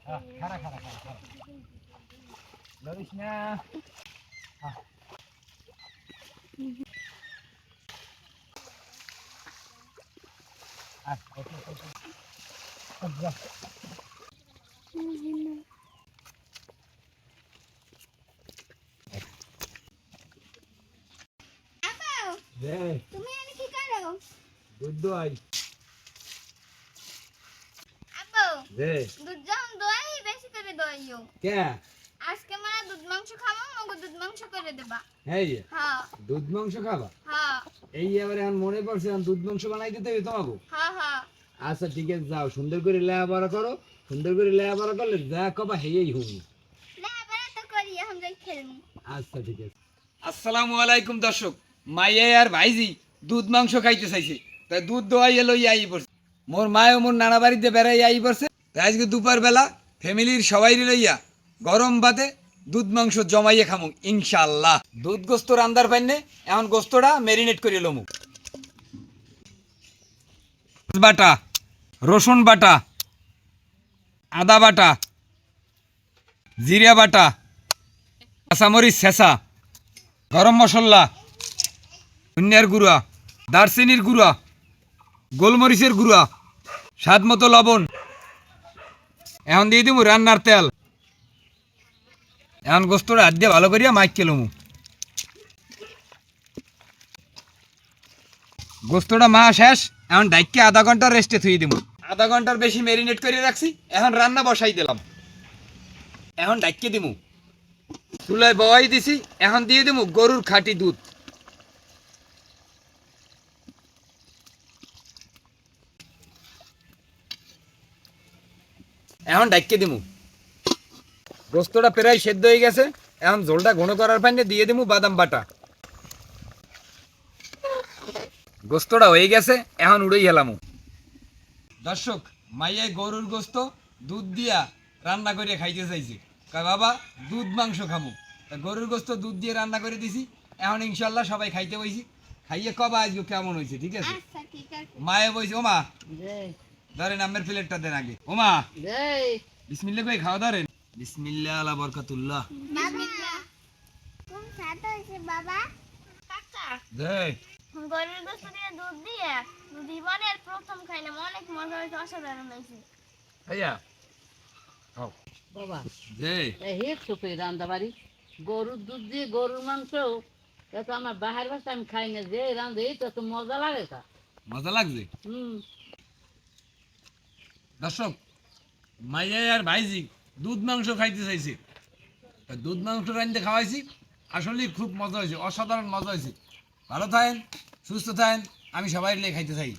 খারা খারা খারা খারা লড়িস না। তুমি এনে কি করো? দুধ দোয়াই আব্বু দে দুধ যখন দোয়াই বেশি করে দোয়াইও। কে আজকে মানে দুধ মাংস খাবো, মগো দুধ মাংস করে দেবা। এই হ্যাঁ দুধ মাংস খাবা? হ্যাঁ এই এবারে এখন মনে পড়ছে এখন দুধ মাংস বানাই দিতে হবে তোমাকে। হ্যাঁ হ্যাঁ আচ্ছা ঠিক আছে, যাও সুন্দর করে লেয়াপড়া করো। সুন্দর করে লেয়াপড়া করলে যা কবা হেই হুমি। না বড় তো করি এখন যাই খেলমু। আচ্ছা ঠিক আছে। আসসালামু আলাইকুম দর্শক, মাইয়া আর ভাইজি দুধ মাংস খাইতে চাইছে, তাই দুধ দোয়াই এলো আই পড়ছে। মোর মায় মোর নানা বাড়িতে বেড়াই আই পড়ছে। তাই আজকে দুপুর বেলা ফ্যামিলির সবাই লইয়া গরম ভাতে দুধ মাংস জমাইয়ে খামু ইনশাআল্লাহ। দুধ গোস্ত রান্দার পাইনে এখন গোস্তটা মেরিনেট করে লমু। বাটা, রসুন বাটা, আদা বাটা, জিরা বাটা, কাঁচামরিচ ছেঁচা, গরম মশলা, ধনিয়ার গুঁড়া, দারচিনির গুঁড়া, গোলমরিচের গুঁড়া, স্বাদ মতো লবণ। এখন দিয়ে দিব রান্নার তেল। এখন গোস্তটা হাত দিয়ে ভালো করিয়া মাইক কেলমু। গোস্তটা মা শেষ, এখন ডাইকে আধা ঘন্টা রেস্টে থুই দিব। আধা ঘন্টার বেশি ম্যারিনেট করে রাখছি, এখন রান্না বসাই দিলাম। এখন ডাইকে দিমু, চুলায় বওয়াই দিছি। এখন দিয়ে দিমু গরুর খাঁটি দুধ। এখন ডাইকে দিমু। গোস্তটা প্রায় সেদ্ধ হয়ে গেছে, এখন ঝোলটা ঘন করার পাইনে দিয়ে দিমু বাদাম বাটা। গোস্তটা হয়ে গেছে, এখন উড়েই হেলামু। দর্শক, মাইয়াই গরুর গোস্ত দুধ দিয়া রান্না করে খাইতে চাইছে। কয় বাবা দুধ মাংস খামু। তা গরুর গোস্ত দুধ দিয়ে রান্না করে দিছি। এখন ইনশাল্লাহ সবাই খাইতে বইছি। খাইয়ে কবা আজকে কেমন হয়েছে, ঠিক আছে? আচ্ছা ঠিক আছে। মায়ে বইছে, ওমা ধরেন আমের প্লেটটা দেন আগে। ওমা বিসমিল্লাহ কই খাওয়া ধরেন। বিসমিল্লাহ আলা বরকাতুল্লাহ। বিসমিল্লাহ। কোন স্বাদ হইছে বাবা? কাকা দেই গরুর গোশত দিয়ে দুধ দিয়ে জীবনের প্রথম খাইলাম, অনেক মজা হয়েছে, অসাধারণ হয়েছে। ভাইয়া খাও বাবা দেই। হেক চোখে রান্না বাড়ি গরুর দুধ দিয়ে গরুর মাংস, এত আমার বাহার বাসা আমি খাই না, যে রান্ধে এই তো মজা লাগে তা। মজা লাগছে হুম দর্শক। মাইয়া আর ভাইজি দুধ মাংস খাইতে চাইছে, তা দুধ মাংস রাঁধতে খাওয়াইছি। আসলে খুব মজা হয়েছে, অসাধারণ মজা হয়েছে। ভালো থাকেন, সুস্থ থাকেন, আমি সবাই খাইতে চাই।